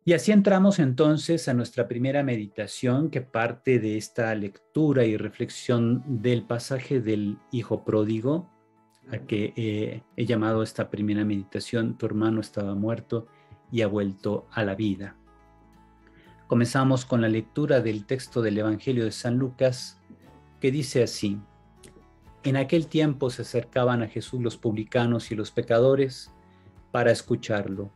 Y así entramos entonces a nuestra primera meditación que parte de esta lectura y reflexión del pasaje del Hijo Pródigo, a que he llamado esta primera meditación, tu hermano estaba muerto y ha vuelto a la vida. Comenzamos con la lectura del texto del Evangelio de San Lucas, que dice así: En aquel tiempo se acercaban a Jesús los publicanos y los pecadores para escucharlo.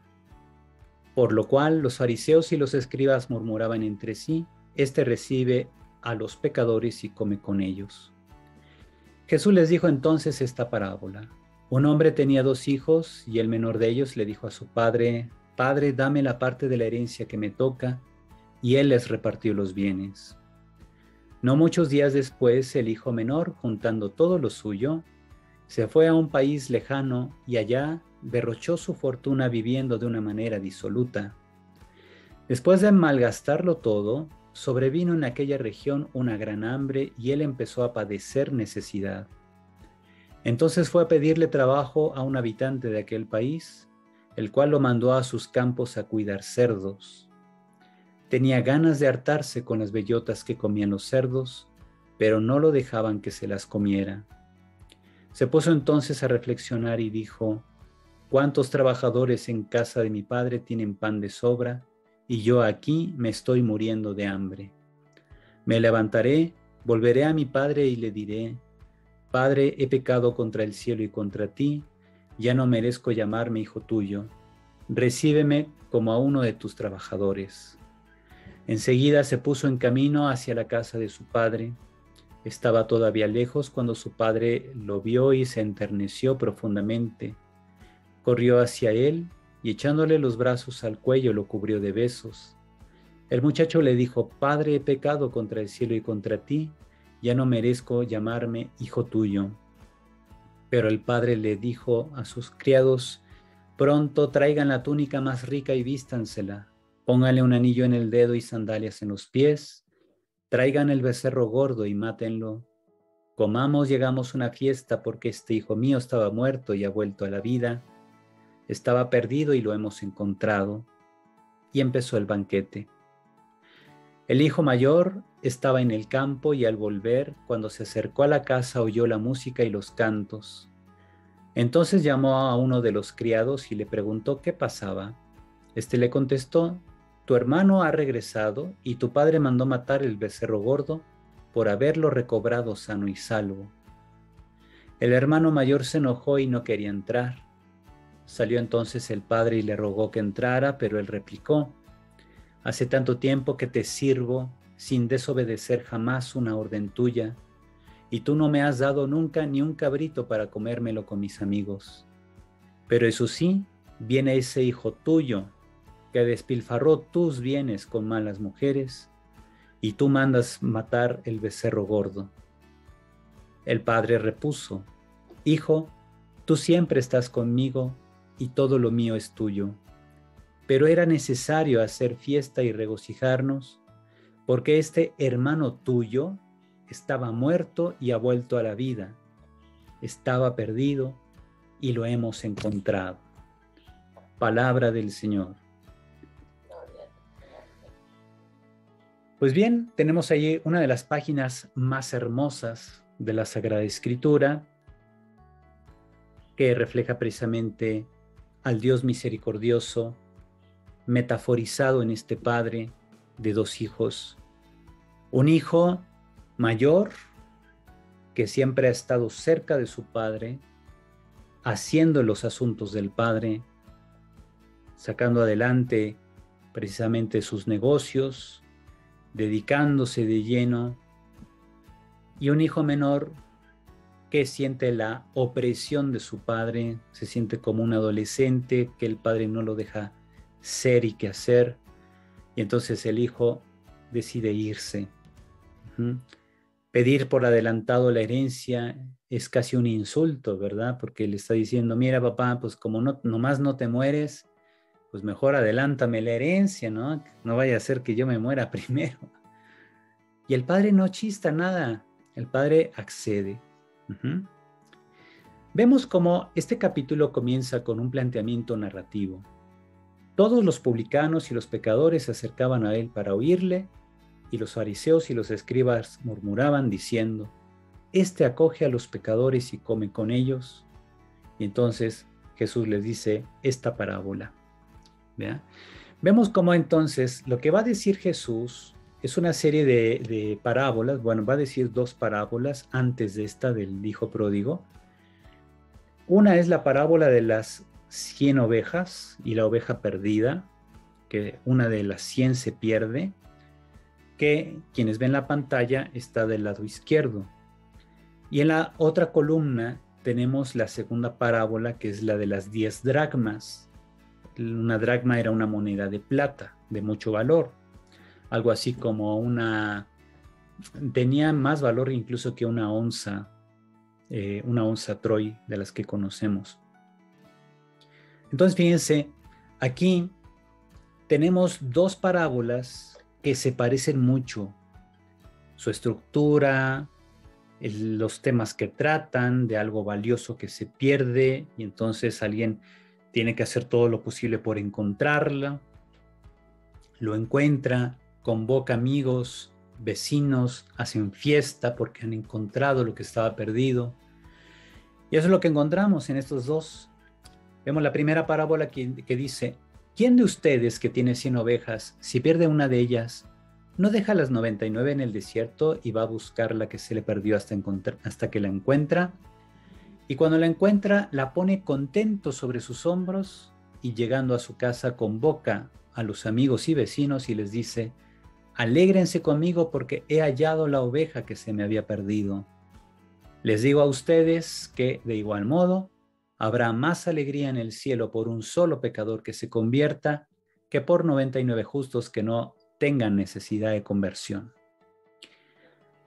Por lo cual los fariseos y los escribas murmuraban entre sí: Este recibe a los pecadores y come con ellos. Jesús les dijo entonces esta parábola. Un hombre tenía 2 hijos y el menor de ellos le dijo a su padre: Padre, dame la parte de la herencia que me toca. Y él les repartió los bienes. No muchos días después, el hijo menor, juntando todo lo suyo, se fue a un país lejano y allá derrochó su fortuna viviendo de una manera disoluta. Después de malgastarlo todo, sobrevino en aquella región una gran hambre y él empezó a padecer necesidad. Entonces fue a pedirle trabajo a un habitante de aquel país, el cual lo mandó a sus campos a cuidar cerdos. Tenía ganas de hartarse con las bellotas que comían los cerdos, pero no lo dejaban que se las comiera. Se puso entonces a reflexionar y dijo: ¿Cuántos trabajadores en casa de mi padre tienen pan de sobra, y yo aquí me estoy muriendo de hambre? Me levantaré, volveré a mi padre y le diré: Padre, he pecado contra el cielo y contra ti, ya no merezco llamarme hijo tuyo. Recíbeme como a uno de tus trabajadores. Enseguida se puso en camino hacia la casa de su padre. Estaba todavía lejos cuando su padre lo vio y se enterneció profundamente. Corrió hacia él y echándole los brazos al cuello lo cubrió de besos. El muchacho le dijo: Padre, he pecado contra el cielo y contra ti, ya no merezco llamarme hijo tuyo. Pero el padre le dijo a sus criados: Pronto traigan la túnica más rica y vístansela. Pónganle un anillo en el dedo y sandalias en los pies. Traigan el becerro gordo y mátenlo. Comamos y hagamos una fiesta, porque este hijo mío estaba muerto y ha vuelto a la vida. Estaba perdido y lo hemos encontrado. Y empezó el banquete. El hijo mayor estaba en el campo y al volver, cuando se acercó a la casa, oyó la música y los cantos. Entonces llamó a uno de los criados y le preguntó qué pasaba. Este le contestó: Tu hermano ha regresado y tu padre mandó matar el becerro gordo por haberlo recobrado sano y salvo. El hermano mayor se enojó y no quería entrar. Salió entonces el padre y le rogó que entrara, pero él replicó: Hace tanto tiempo que te sirvo sin desobedecer jamás una orden tuya, y tú no me has dado nunca ni un cabrito para comérmelo con mis amigos. Pero eso sí, viene ese hijo tuyo que despilfarró tus bienes con malas mujeres, y tú mandas matar el becerro gordo. El padre repuso: Hijo, tú siempre estás conmigo y todo lo mío es tuyo. Pero era necesario hacer fiesta y regocijarnos, porque este hermano tuyo estaba muerto y ha vuelto a la vida. Estaba perdido y lo hemos encontrado. Palabra del Señor. Pues bien, tenemos allí una de las páginas más hermosas de la Sagrada Escritura, que refleja precisamente al Dios misericordioso, metaforizado en este padre de 2 hijos. Un hijo mayor que siempre ha estado cerca de su padre, haciendo los asuntos del padre, sacando adelante precisamente sus negocios, dedicándose de lleno, y un hijo menor que siente la opresión de su padre, se siente como un adolescente que el padre no lo deja ser y qué hacer, y entonces el hijo decide irse. Pedir por adelantado la herencia es casi un insulto, ¿verdad? Porque le está diciendo: mira, papá, pues como nomás no te mueres, pues mejor adelántame la herencia, ¿no? No vaya a ser que yo me muera primero. Y el padre no chista nada, el padre accede. Vemos cómo este capítulo comienza con un planteamiento narrativo. Todos los publicanos y los pecadores se acercaban a él para oírle, y los fariseos y los escribas murmuraban diciendo: Este acoge a los pecadores y come con ellos. Y entonces Jesús les dice esta parábola. ¿Vea? Vemos cómo entonces lo que va a decir Jesús es una serie de parábolas. Bueno, va a decir dos parábolas antes de esta del hijo pródigo. Una es la parábola de las 100 ovejas y la oveja perdida, que una de las 100 se pierde, que quienes ven la pantalla está del lado izquierdo. Y en la otra columna tenemos la segunda parábola, que es la de las 10 dracmas. Una dracma era una moneda de plata de mucho valor, algo así como tenía más valor incluso que una onza Troy de las que conocemos. Entonces fíjense, aquí tenemos dos parábolas que se parecen mucho, su estructura, los temas que tratan, de algo valioso que se pierde y entonces alguien tiene que hacer todo lo posible por encontrarla, lo encuentra, convoca amigos, vecinos, hacen fiesta porque han encontrado lo que estaba perdido. Y eso es lo que encontramos en estos dos. Vemos la primera parábola que dice: ¿Quién de ustedes que tiene 100 ovejas, si pierde una de ellas, no deja las 99 en el desierto y va a buscar la que se le perdió hasta que la encuentra? Y cuando la encuentra, la pone contento sobre sus hombros y llegando a su casa convoca a los amigos y vecinos y les dice: Alégrense conmigo porque he hallado la oveja que se me había perdido. Les digo a ustedes que, de igual modo, habrá más alegría en el cielo por un solo pecador que se convierta que por 99 justos que no tengan necesidad de conversión.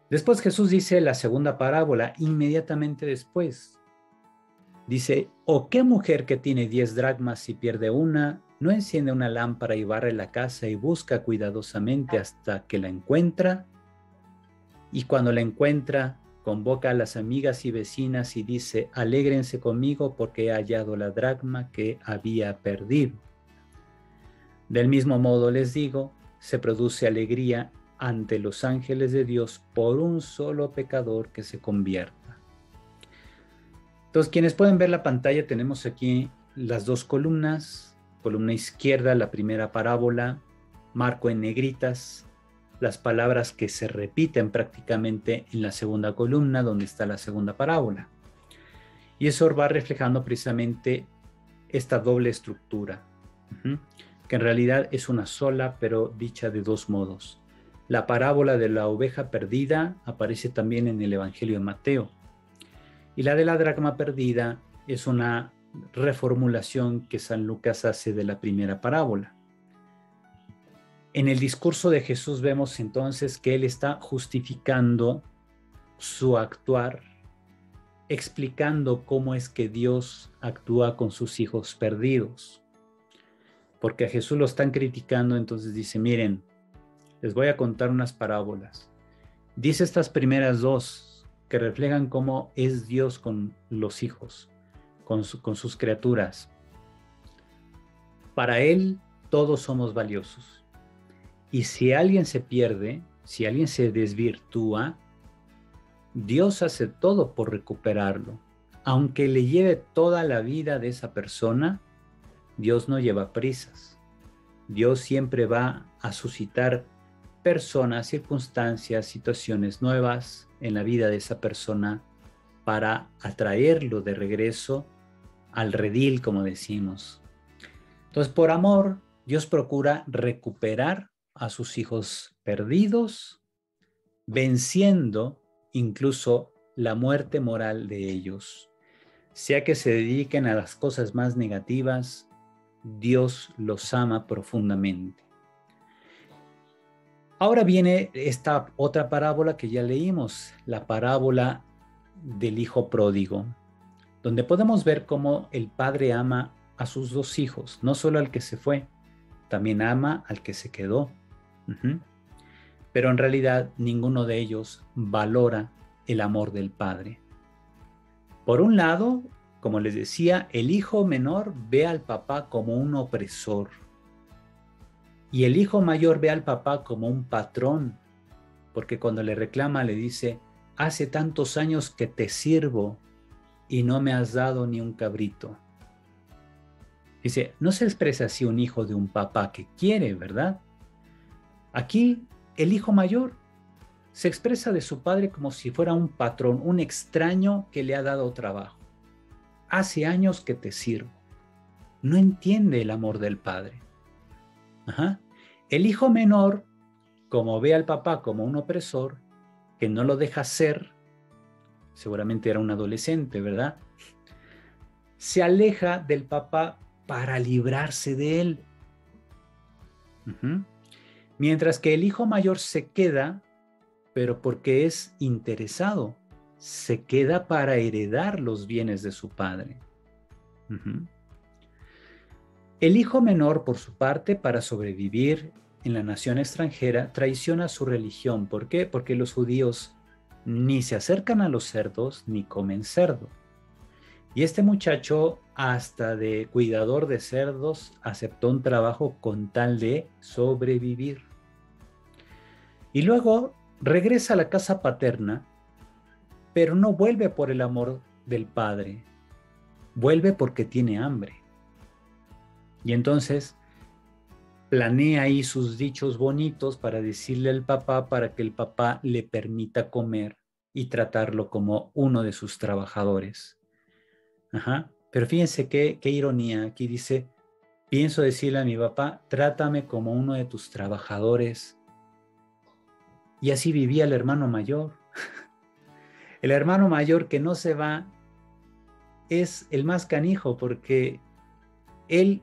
Después Jesús dice la segunda parábola, inmediatamente después. Dice: ¿O qué mujer que tiene 10 dracmas y pierde una, no enciende una lámpara y barre la casa y busca cuidadosamente hasta que la encuentra? Y cuando la encuentra, convoca a las amigas y vecinas y dice: Alégrense conmigo porque he hallado la dracma que había perdido. Del mismo modo les digo, se produce alegría ante los ángeles de Dios por un solo pecador que se convierta. Entonces, quienes pueden ver la pantalla, tenemos aquí las dos columnas. Columna izquierda, la primera parábola, marco en negritas las palabras que se repiten prácticamente en la segunda columna, donde está la segunda parábola. Y eso va reflejando precisamente esta doble estructura, que en realidad es una sola, pero dicha de dos modos. La parábola de la oveja perdida aparece también en el Evangelio de Mateo. Y la de la dracma perdida es una reformulación que San Lucas hace de la primera parábola. En el discurso de Jesús vemos entonces que él está justificando su actuar, explicando cómo es que Dios actúa con sus hijos perdidos. Porque a Jesús lo están criticando, entonces dice: miren, les voy a contar unas parábolas. Dice estas primeras dos que reflejan cómo es Dios con los hijos, con sus criaturas. Para Él todos somos valiosos. Y si alguien se pierde, si alguien se desvirtúa, Dios hace todo por recuperarlo. Aunque le lleve toda la vida de esa persona, Dios no lleva prisas. Dios siempre va a suscitar personas, circunstancias, situaciones nuevas en la vida de esa persona para atraerlo de regreso al redil, como decimos. Entonces, por amor, Dios procura recuperar a sus hijos perdidos, venciendo incluso la muerte moral de ellos. Sea que se dediquen a las cosas más negativas, Dios los ama profundamente. Ahora viene esta otra parábola que ya leímos, la parábola del hijo pródigo, donde podemos ver cómo el padre ama a sus dos hijos, no solo al que se fue, también ama al que se quedó. Pero en realidad ninguno de ellos valora el amor del padre. Por un lado, como les decía, el hijo menor ve al papá como un opresor, Y el hijo mayor ve al papá como un patrón, porque cuando le reclama le dice, hace tantos años que te sirvo y no me has dado ni un cabrito. Dice, no se expresa así un hijo de un papá que quiere, ¿verdad? Aquí el hijo mayor se expresa de su padre como si fuera un patrón, un extraño que le ha dado trabajo. Hace años que te sirvo. No entiende el amor del padre. Ajá. El hijo menor, como ve al papá como un opresor, que no lo deja ser, seguramente era un adolescente, ¿verdad? Se aleja del papá para librarse de él. Mientras que el hijo mayor se queda, pero porque es interesado, se queda para heredar los bienes de su padre. El hijo menor, por su parte, para sobrevivir en la nación extranjera, traiciona su religión. ¿Por qué? Porque los judíos ni se acercan a los cerdos ni comen cerdo. Y este muchacho, hasta de cuidador de cerdos, aceptó un trabajo con tal de sobrevivir. Y luego regresa a la casa paterna, pero no vuelve por el amor del padre, vuelve porque tiene hambre. Y entonces planea ahí sus dichos bonitos para decirle al papá para que el papá le permita comer y tratarlo como uno de sus trabajadores. Pero fíjense qué ironía. Aquí dice, pienso decirle a mi papá, trátame como uno de tus trabajadores. Y así vivía el hermano mayor. El hermano mayor que no se va es el más canijo porque él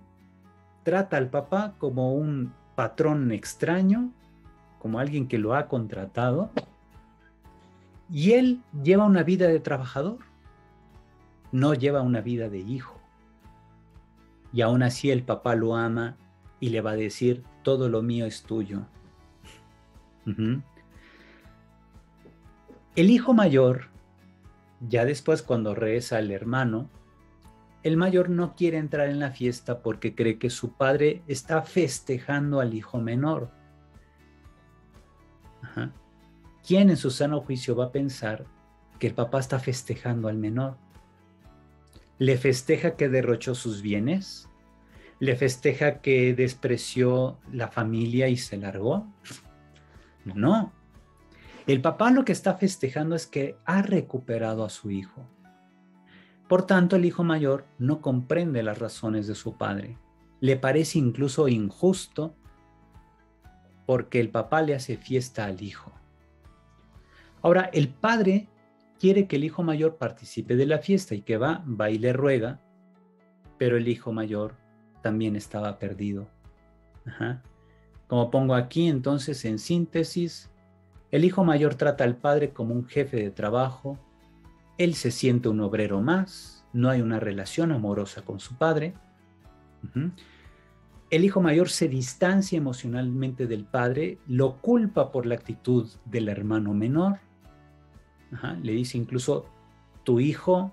trata al papá como un patrón extraño, como alguien que lo ha contratado, y él lleva una vida de trabajador, no lleva una vida de hijo. Y aún así el papá lo ama y le va a decir, todo lo mío es tuyo. El hijo mayor, ya después cuando regresa el hermano, el mayor no quiere entrar en la fiesta porque cree que su padre está festejando al hijo menor. ¿Quién en su sano juicio va a pensar que el papá está festejando al menor? ¿Le festeja que derrochó sus bienes? ¿Le festeja que despreció la familia y se largó? No. El papá lo que está festejando es que ha recuperado a su hijo. Por tanto, el hijo mayor no comprende las razones de su padre. Le parece incluso injusto porque el papá le hace fiesta al hijo. Ahora, el padre quiere que el hijo mayor participe de la fiesta y que va y le ruega, pero el hijo mayor también estaba perdido. Como pongo aquí, entonces, en síntesis, el hijo mayor trata al padre como un jefe de trabajo, él se siente un obrero más, no hay una relación amorosa con su padre. El hijo mayor se distancia emocionalmente del padre, lo culpa por la actitud del hermano menor. Le dice incluso, tu hijo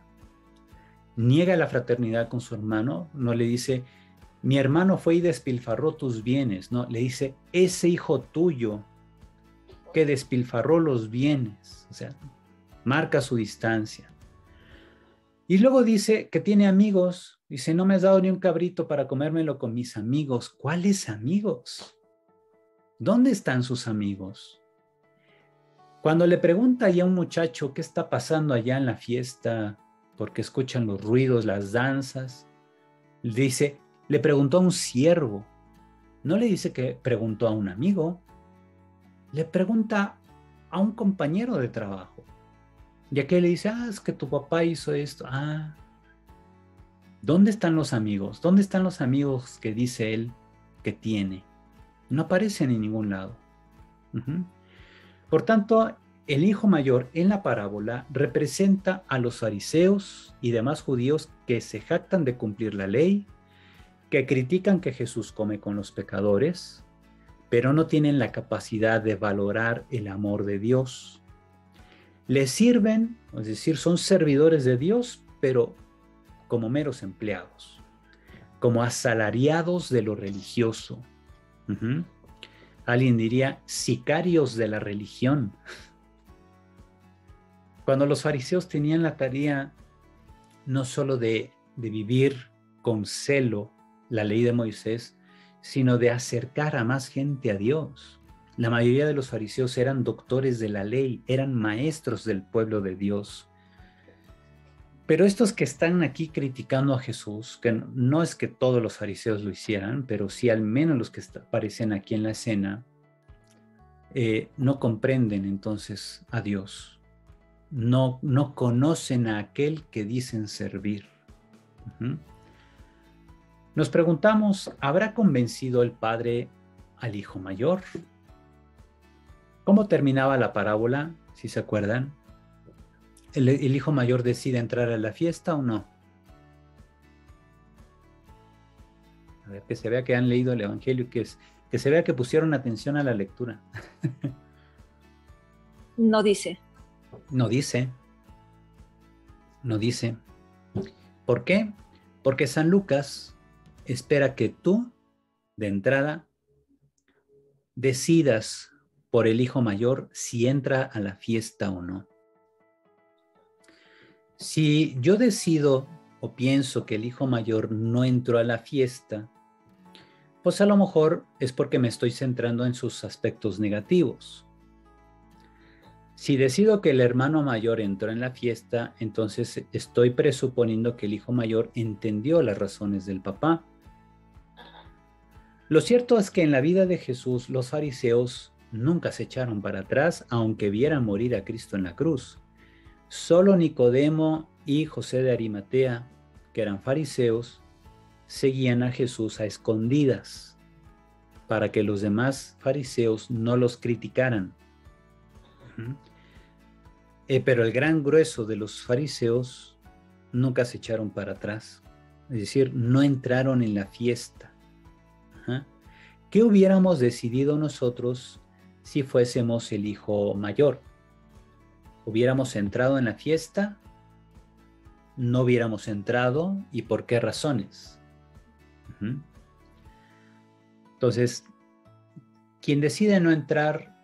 niega la fraternidad con su hermano, no le dice, mi hermano fue y despilfarró tus bienes, no, le dice, ese hijo tuyo que despilfarró los bienes, o sea, marca su distancia. Y luego dice que tiene amigos, dice, no me has dado ni un cabrito para comérmelo con mis amigos. ¿Cuáles amigos? ¿Dónde están sus amigos? Cuando le pregunta ya a un muchacho qué está pasando allá en la fiesta, porque escuchan los ruidos, las danzas, dice, le preguntó a un siervo, no le dice que preguntó a un amigo, le pregunta a un compañero de trabajo. Y aquel le dice, es que tu papá hizo esto. ¿Dónde están los amigos? ¿Dónde están los amigos que dice él que tiene? No aparecen en ningún lado. Por tanto, el hijo mayor en la parábola representa a los fariseos y demás judíos que se jactan de cumplir la ley, que critican que Jesús come con los pecadores, pero no tienen la capacidad de valorar el amor de Dios. Le sirven, es decir, son servidores de Dios, pero como meros empleados, como asalariados de lo religioso. Ujú. Alguien diría sicarios de la religión. Cuando los fariseos tenían la tarea no solo de vivir con celo la ley de Moisés, sino de acercar a más gente a Dios. La mayoría de los fariseos eran doctores de la ley, eran maestros del pueblo de Dios. Pero estos que están aquí criticando a Jesús, que no es que todos los fariseos lo hicieran, pero sí al menos los que aparecen aquí en la escena, no comprenden entonces a Dios. No conocen a aquel que dicen servir. Uh-huh. Nos preguntamos, ¿habrá convencido el padre al hijo mayor? ¿Cómo terminaba la parábola? Si se acuerdan. ¿El hijo mayor decide entrar a la fiesta o no? A ver, que se vea que han leído el Evangelio, que se vea que pusieron atención a la lectura. No dice. No dice. No dice. ¿Por qué? Porque San Lucas espera que tú, de entrada, decidas por el hijo mayor si entra a la fiesta o no. Si yo decido o pienso que el hijo mayor no entró a la fiesta, pues a lo mejor es porque me estoy centrando en sus aspectos negativos. Si decido que el hermano mayor entró en la fiesta, entonces estoy presuponiendo que el hijo mayor entendió las razones del papá. Lo cierto es que en la vida de Jesús los fariseos nunca se echaron para atrás, aunque vieran morir a Cristo en la cruz. Solo Nicodemo y José de Arimatea, que eran fariseos, seguían a Jesús a escondidas para que los demás fariseos no los criticaran. Pero el gran grueso de los fariseos nunca se echaron para atrás, es decir, no entraron en la fiesta. ¿Qué hubiéramos decidido nosotros si fuésemos el hijo mayor? ¿Hubiéramos entrado en la fiesta? ¿No hubiéramos entrado? ¿Y por qué razones? Entonces, quien decide no entrar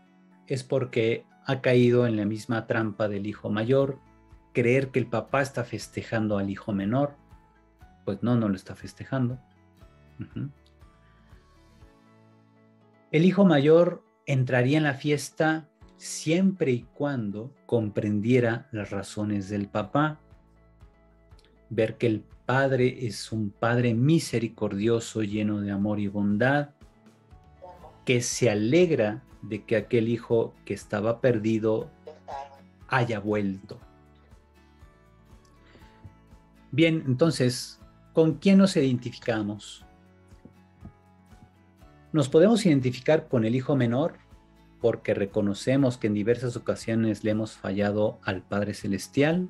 es porque ha caído en la misma trampa del hijo mayor, creer que el papá está festejando al hijo menor. Pues no lo está festejando. El hijo mayor entraría en la fiesta siempre y cuando comprendiera las razones del papá, ver que el padre es un padre misericordioso, lleno de amor y bondad, que se alegra de que aquel hijo que estaba perdido haya vuelto. Bien, entonces, ¿con quién nos identificamos? Nos podemos identificar con el hijo menor porque reconocemos que en diversas ocasiones le hemos fallado al Padre Celestial.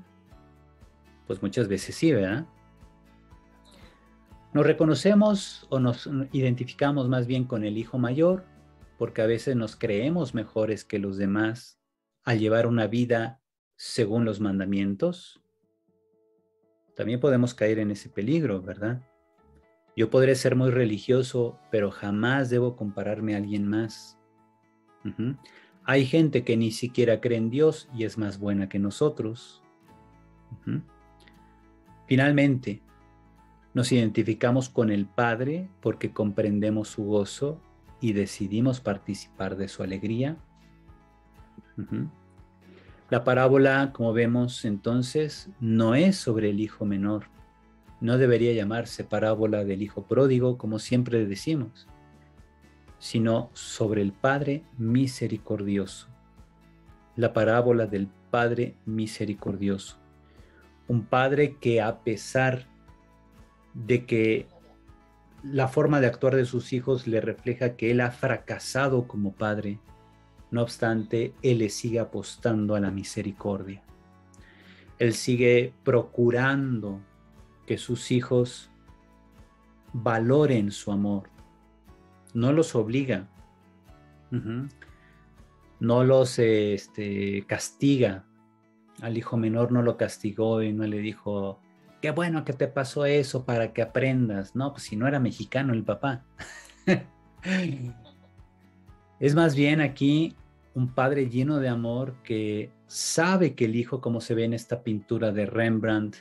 Pues muchas veces sí, ¿verdad? Nos reconocemos o nos identificamos más bien con el hijo mayor porque a veces nos creemos mejores que los demás al llevar una vida según los mandamientos. También podemos caer en ese peligro, ¿verdad? Yo podré ser muy religioso, pero jamás debo compararme a alguien más. Hay gente que ni siquiera cree en Dios y es más buena que nosotros. Finalmente, nos identificamos con el Padre porque comprendemos su gozo y decidimos participar de su alegría. La parábola, como vemos entonces, no es sobre el hijo menor. No debería llamarse parábola del hijo pródigo, como siempre decimos, sino sobre el Padre misericordioso. La parábola del Padre misericordioso. Un Padre que a pesar de que la forma de actuar de sus hijos le refleja que él ha fracasado como padre, no obstante, él le sigue apostando a la misericordia. Él sigue procurando que sus hijos valoren su amor. No los obliga. No los castiga. Al hijo menor no lo castigó y no le dijo, qué bueno que te pasó eso para que aprendas. No, pues si no era mexicano el papá. Es más bien aquí un padre lleno de amor que sabe que el hijo, como se ve en esta pintura de Rembrandt,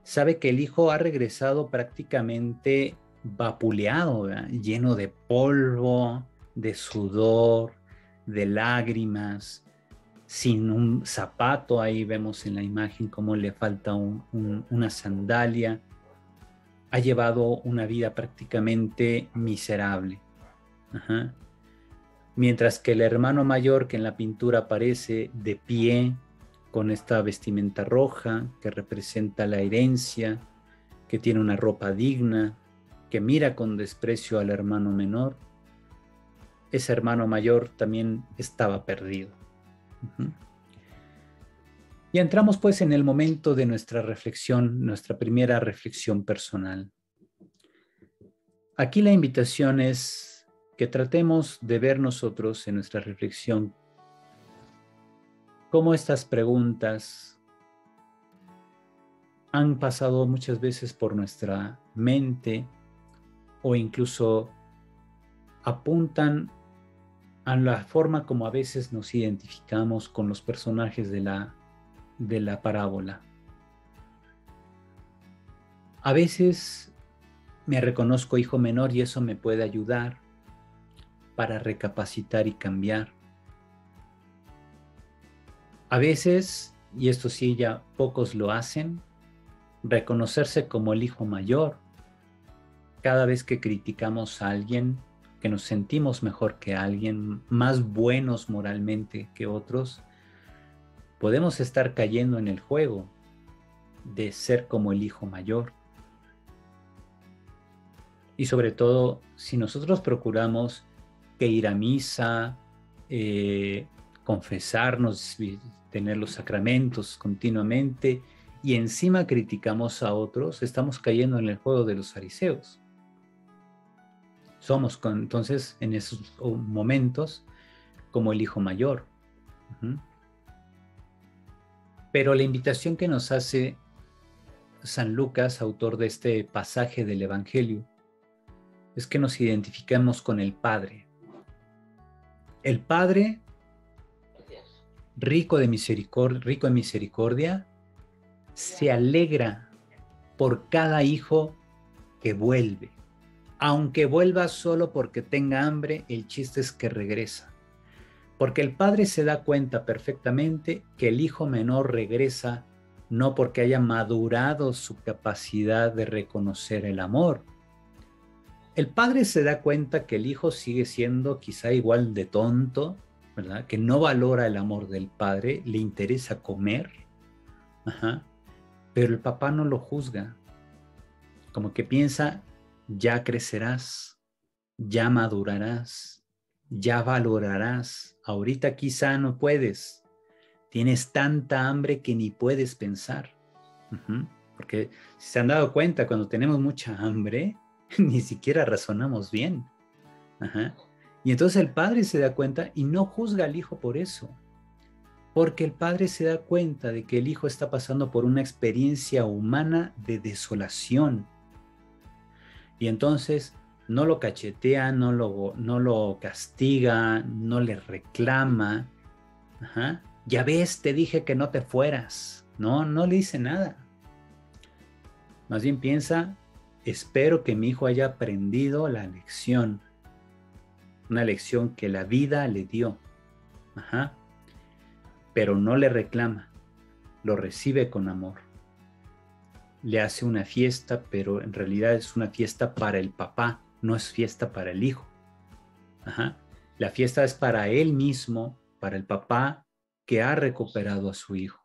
sabe que el hijo ha regresado prácticamente vapuleado, ¿verdad? Lleno de polvo, de sudor, de lágrimas, sin un zapato. Ahí vemos en la imagen cómo le falta una sandalia. Ha llevado una vida prácticamente miserable. Ajá. Mientras que el hermano mayor, que en la pintura aparece de pie, con esta vestimenta roja que representa la herencia, que tiene una ropa digna, que mira con desprecio al hermano menor, ese hermano mayor también estaba perdido. Uh-huh. Y entramos pues en el momento de nuestra reflexión, nuestra primera reflexión personal. Aquí la invitación es que tratemos de ver nosotros en nuestra reflexión cómo estas preguntas han pasado muchas veces por nuestra mente o incluso apuntan a la forma como a veces nos identificamos con los personajes de la parábola. A veces me reconozco hijo menor y eso me puede ayudar para recapacitar y cambiar. A veces, y esto sí ya pocos lo hacen, reconocerse como el hijo mayor. Cada vez que criticamos a alguien, que nos sentimos mejor que alguien, más buenos moralmente que otros, podemos estar cayendo en el juego de ser como el hijo mayor. Y sobre todo, si nosotros procuramos que ir a misa, confesarnos, tener los sacramentos continuamente, y encima criticamos a otros, estamos cayendo en el juego de los fariseos. Somos entonces en esos momentos como el hijo mayor. Uh-huh. Pero la invitación que nos hace San Lucas, autor de este pasaje del Evangelio, es que nos identifiquemos con el Padre. El Padre, rico en misericordia, se alegra por cada hijo que vuelve. Aunque vuelva solo porque tenga hambre, el chiste es que regresa. Porque el padre se da cuenta perfectamente que el hijo menor regresa no porque haya madurado su capacidad de reconocer el amor. El padre se da cuenta que el hijo sigue siendo quizá igual de tonto, ¿verdad? Que no valora el amor del padre, le interesa comer, pero el papá no lo juzga. Como que piensa, ya crecerás, ya madurarás, ya valorarás. Ahorita quizá no puedes. Tienes tanta hambre que ni puedes pensar. Porque si se han dado cuenta, cuando tenemos mucha hambre, ni siquiera razonamos bien. Y entonces el padre se da cuenta y no juzga al hijo por eso. Porque el padre se da cuenta de que el hijo está pasando por una experiencia humana de desolación. Y entonces no lo cachetea, no lo castiga, no le reclama. Ya ves, te dije que no te fueras. No le dice nada. Más bien piensa, espero que mi hijo haya aprendido la lección. Una lección que la vida le dio. Pero no le reclama, lo recibe con amor. Le hace una fiesta, pero en realidad es una fiesta para el papá, no es fiesta para el hijo. La fiesta es para él mismo, para el papá que ha recuperado a su hijo.